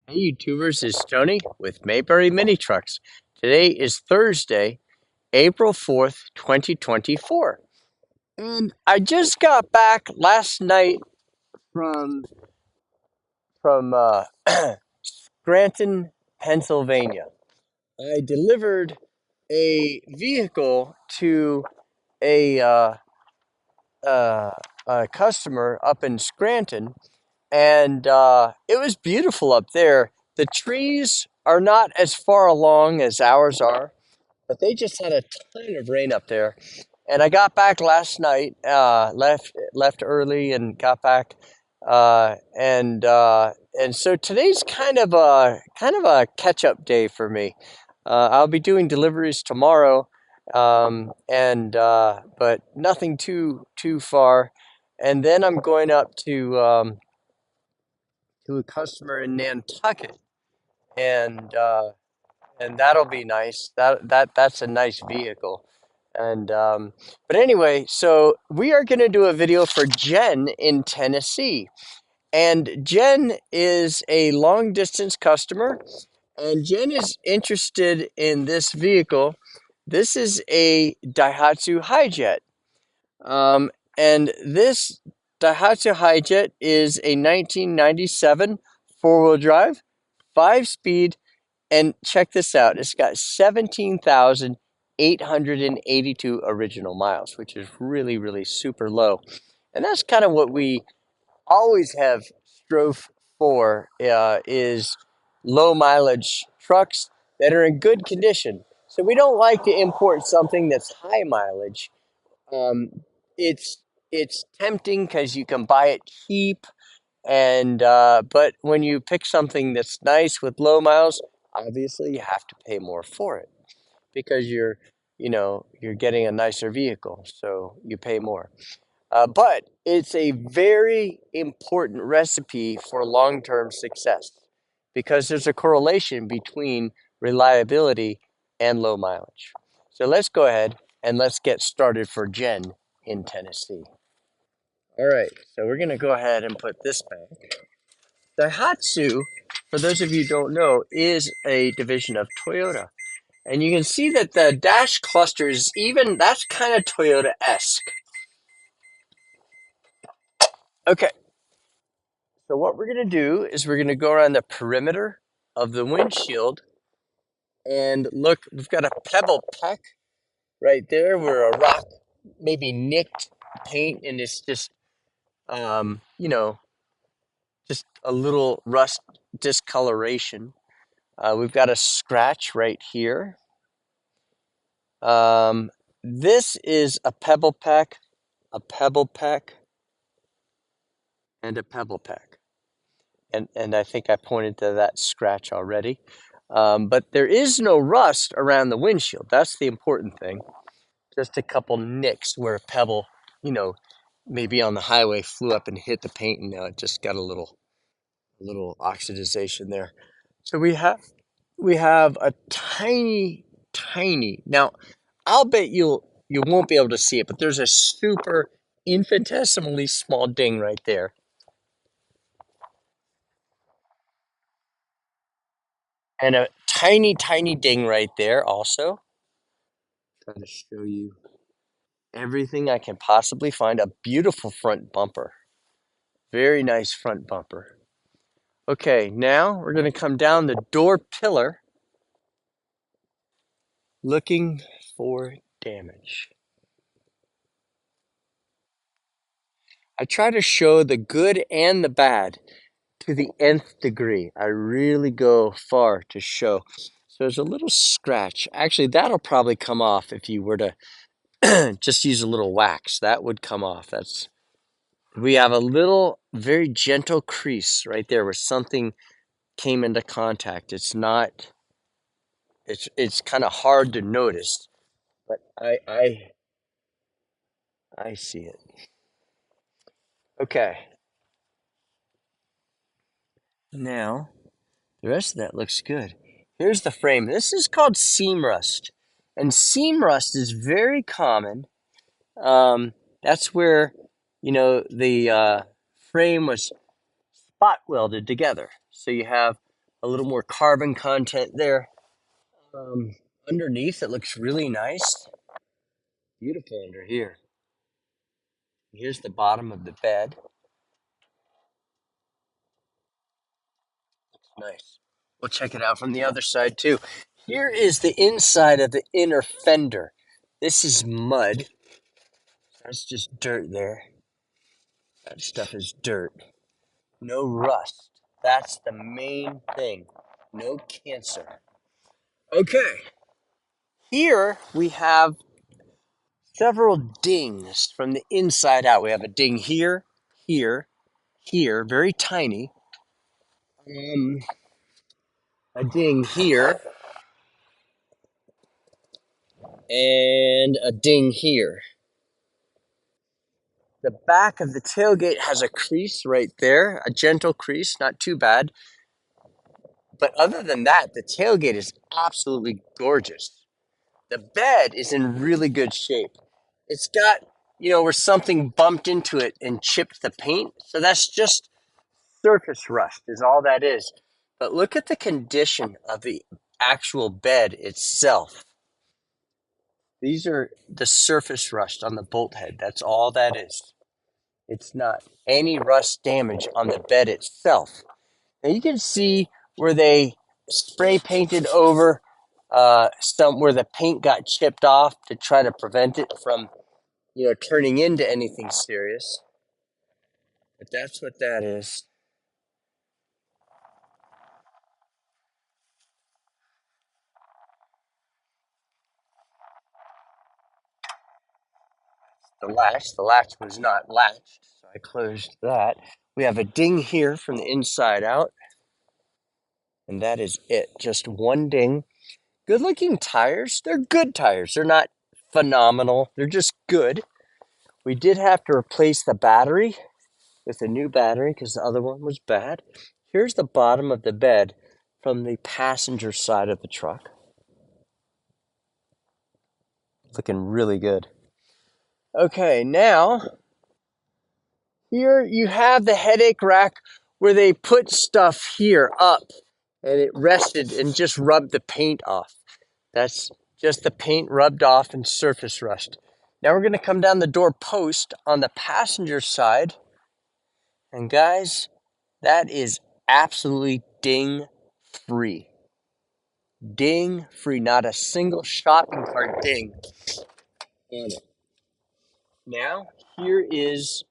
Hey YouTubers, it's Tony with Mayberry Mini Trucks. Today is Thursday, April 4th, 2024. And I just got back last night from from Scranton, Pennsylvania. I delivered a vehicle to a, uh, uh, a customer up in Scranton, and it was beautiful up there. The trees are not as far along as ours are, but they just had a ton of rain up there. And I got back last night, left early, and got back, and so today's kind of a catch up day for me. I'll be doing deliveries tomorrow, and but nothing too far. And then I'm going up to a customer in Nantucket, and and that'll be nice. That's a nice vehicle. And but anyway, so we are going to do a video for Jen in Tennessee. And Jen is a long distance customer, and Jen is interested in this vehicle. This is a Daihatsu Hijet. Um, and this Daihatsu Hijet is a 1997 four-wheel drive, 5 speed, and check this out. It's got 17,882 original miles, which is really, really super low. And that's kind of what we always have strove for, is low mileage trucks that are in good condition. So we don't like to import something that's high mileage. Um, it's it's tempting because you can buy it cheap, and but when you pick something that's nice with low miles, obviously you have to pay more for it because you're getting a nicer vehicle, so you pay more. But it's a very important recipe for long-term success because there's a correlation between reliability and low mileage. So let's go ahead and let's get started for Jen in Tennessee. All right, so we're going to go ahead and put this back. Daihatsu, for those of you who don't know, is a division of Toyota. And you can see that the dash cluster is even, that's kind of Toyota-esque. Okay, so what we're going to do is we're going to go around the perimeter of the windshield and look, we've got a pebble peck right there where a rock maybe nicked paint and it's just, um, you know, just a little rust discoloration. We've got a scratch right here. Um, this is a pebble peck, a pebble peck, and a pebble peck. And I think I pointed to that scratch already. But there is no rust around the windshield. That's the important thing. Just a couple nicks where a pebble, you know, maybe on the highway flew up and hit the paint, and it just got a little oxidization there. So we have a tiny. Now, I'll bet you won't be able to see it, but there's a super infinitesimally small ding right there, and a tiny ding right there also. Trying to show you everything I can possibly find. A beautiful front bumper, very nice front bumper. Okay, now we're going to come down the door pillar looking for damage. I try to show the good and the bad to the nth degree. I really go far to show. So there's a little scratch. Actually, that'll probably come off if you were to just use a little wax. That would come off. We have a little, very gentle crease right there where something came into contact. It's not. It's kind of hard to notice, but I see it. Okay. Now the rest of that looks good. Here's the frame. This is called seam rust. And seam rust is very common. That's where, the frame was spot welded together. So you have A little more carbon content there. Underneath, it looks really nice. Beautiful under here. Here's the bottom of the bed. Nice. We'll check it out from the other side too. Here is the inside of the inner fender. This is mud. That's just dirt there. That stuff is dirt. No rust. That's the main thing. No cancer. Okay. Here we have several dings from the inside out. We have a ding here, here, here, very tiny. A ding here, and a ding here. The back of the tailgate has a crease right there, a gentle crease, not too bad. But other than that, the tailgate is absolutely gorgeous. The bed is in really good shape. It's got, where something bumped into it and chipped the paint. So that's just surface rust is all that is. But look at the condition of the actual bed itself. These are the surface rust on the bolt head. That's all that is. It's not any rust damage on the bed itself. Now you can see where they spray painted over some where the paint got chipped off to try to prevent it from, turning into anything serious. But that's what that is. The latch was not latched, so I closed that. We have a ding here from the inside out, and that is it. Just one ding. Good looking tires. They're good tires. They're not phenomenal. They're just good. We did have to replace the battery with a new battery because the other one was bad. Here's the bottom of the bed from the passenger side of the truck. Looking really good. Okay, now here you have the headache rack where they put stuff here up and it rested and just rubbed the paint off. That's just the paint rubbed off and surface rust. Now we're going to come down the door post on the passenger side. And guys, that is absolutely ding free. Ding free. Not a single shopping cart ding on it. Now, here is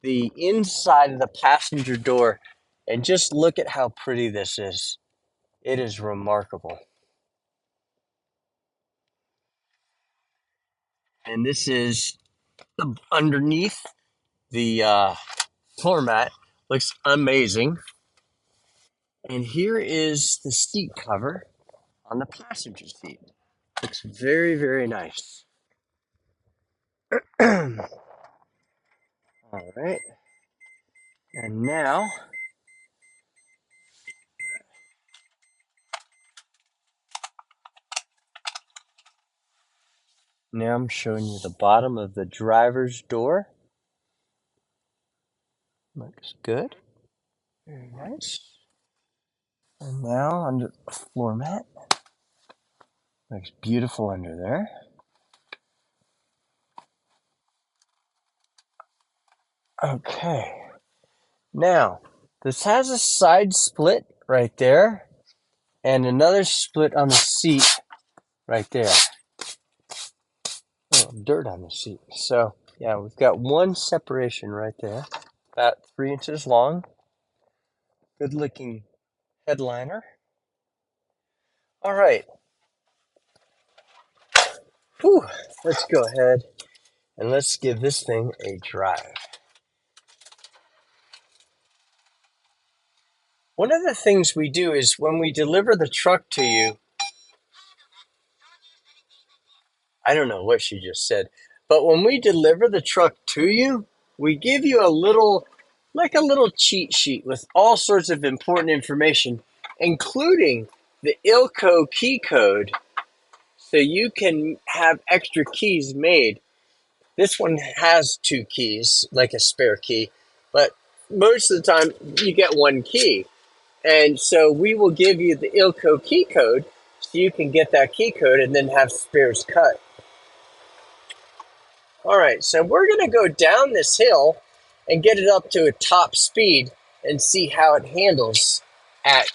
the inside of the passenger door. And just look at how pretty this is. It is remarkable. And this is underneath the floor mat. Looks amazing. And here is the seat cover on the passenger seat. Looks very, very nice. All right. And now I'm showing you the bottom of the driver's door. Looks good. Very nice. And now under the floor mat. Looks beautiful under there. Okay. Now, this has a side split right there and another split on the seat right there. Oh, dirt on the seat. So, yeah, we've got one separation right there, about 3 inches long. Good looking headliner. All right. Whew. Let's go ahead and let's give this thing a drive. One of the things we do is when we deliver the truck to you, I don't know what she just said, but when we deliver the truck to you, we give you like a little cheat sheet with all sorts of important information, including the ILCO key code, so you can have extra keys made. This one has 2 keys, like a spare key, but most of the time you get 1 key. And so we will give you the ILCO key code so you can get that key code and then have spares cut. All right, so we're going to go down this hill and get it up to a top speed and see how it handles at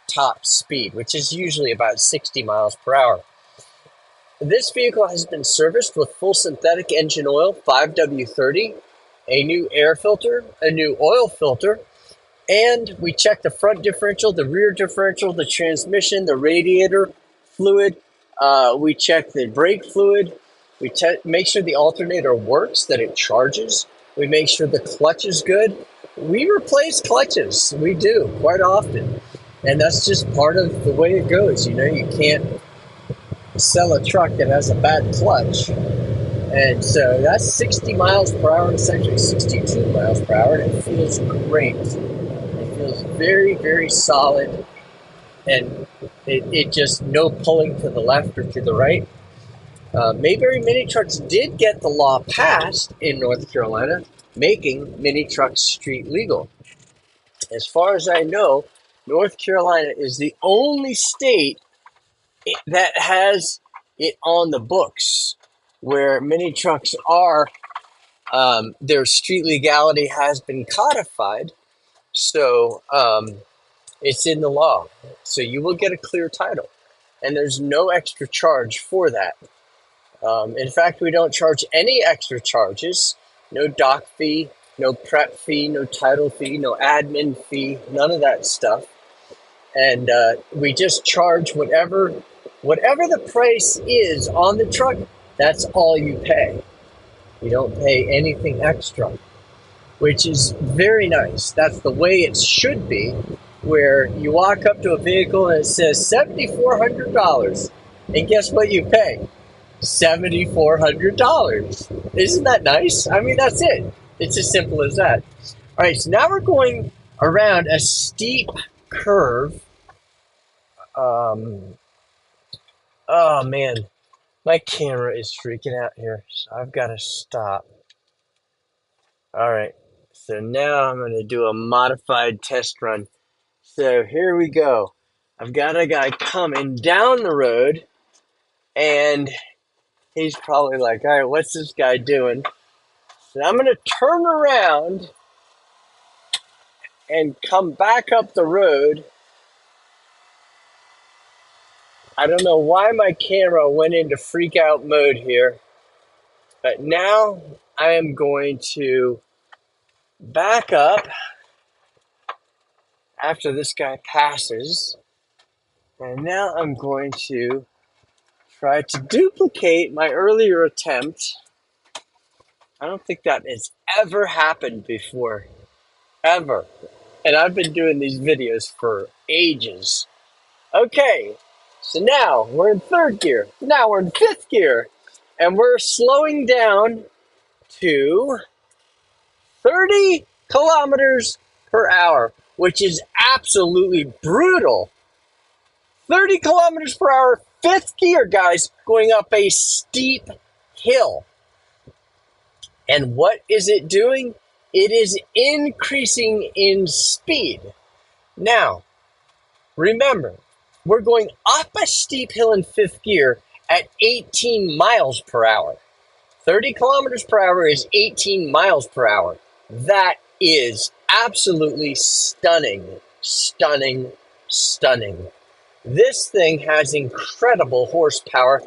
top speed, which is usually about 60 miles per hour. This vehicle has been serviced with full synthetic engine oil, 5W30, a new air filter, a new oil filter, and we check the front differential, the rear differential, the transmission, the radiator fluid. We check the brake fluid. We make sure the alternator works, that it charges. We make sure the clutch is good. We replace clutches. We do quite often. And that's just part of the way it goes. You know, you can't sell a truck that has a bad clutch. And so that's 60 miles per hour. It's actually 62 miles per hour, and it feels great. It feels very, very solid, and it just no pulling to the left or to the right. Mayberry Mini Trucks did get the law passed in North Carolina, making mini trucks street legal. As far as I know, North Carolina is the only state that has it on the books where mini trucks are, their street legality has been codified. So it's in the law. So you will get a clear title. And there's no extra charge for that. In fact, we don't charge any extra charges. No doc fee, no prep fee, no title fee, no admin fee, none of that stuff. And we just charge whatever the price is on the truck, that's all you pay. You don't pay anything extra, which is very nice. That's the way it should be, where you walk up to a vehicle and it says $7,400. And guess what you pay? $7,400. Isn't that nice? I mean, that's it. It's as simple as that. All right, so now we're going around a steep curve. Oh man, my camera is freaking out here, so I've got to stop. All right, so now I'm going to do a modified test run. So here we go. I've got a guy coming down the road, and he's probably like, all right, what's this guy doing? So I'm going to turn around and come back up the road. I don't know why my camera went into freak out mode here, but now I am going to back up after this guy passes, and now I'm going to try to duplicate my earlier attempt. I don't think that has ever happened before, ever. And I've been doing these videos for ages. Okay, so now we're in third gear. Now we're in fifth gear. And we're slowing down to 30 kilometers per hour, which is absolutely brutal. 30 kilometers per hour, fifth gear, guys, going up a steep hill. And what is it doing? It is increasing in speed. Now, remember, we're going up a steep hill in fifth gear at 18 miles per hour. 30 kilometers per hour is 18 miles per hour. That is absolutely stunning, stunning, stunning. This thing has incredible horsepower,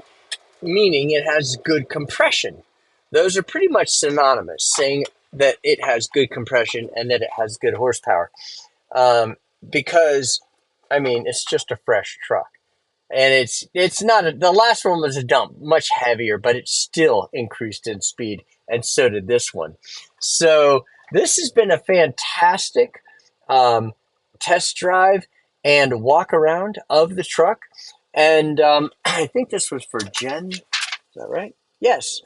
meaning it has good compression. Those are pretty much synonymous, saying that it has good compression and that it has good horsepower. Because, I mean, it's just a fresh truck. And it's not, the last one was a dump, much heavier, but it still increased in speed. And so did this one. So this has been a fantastic test drive and walk around of the truck. And I think this was for Jen. Is that right? Yes,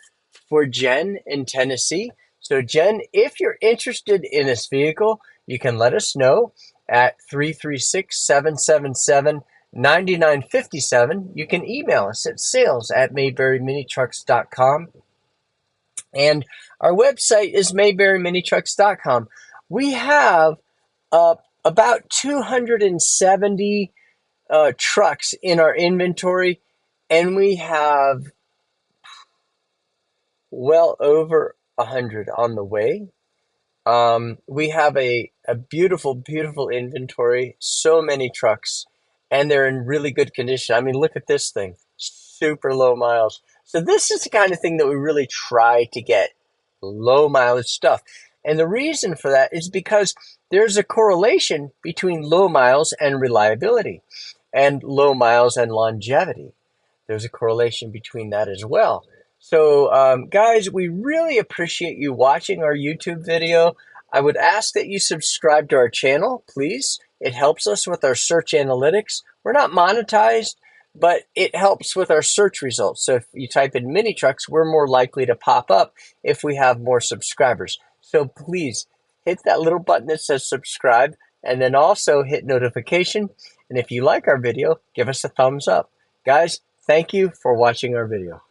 for Jen in Tennessee. So Jen, if you're interested in this vehicle, you can let us know at 336-777-9957. You can email us at sales@mayberryminitrucks.com. And our website is mayberryminitrucks.com. We have about 270 trucks in our inventory, and we have well over 100 on the way. We have a beautiful, beautiful inventory, so many trucks, and they're in really good condition. I mean, look at this thing, super low miles. So this is the kind of thing that we really try to get, low mileage stuff. And the reason for that is because there's a correlation between low miles and reliability, and low miles and longevity. There's a correlation between that as well. So, guys, we really appreciate you watching our YouTube video. I would ask that you subscribe to our channel, please. It helps us with our search analytics. We're not monetized, but it helps with our search results. So if you type in mini trucks, we're more likely to pop up if we have more subscribers. So please hit that little button that says subscribe, and then also hit notification. And if you like our video, give us a thumbs up. Guys, thank you for watching our video.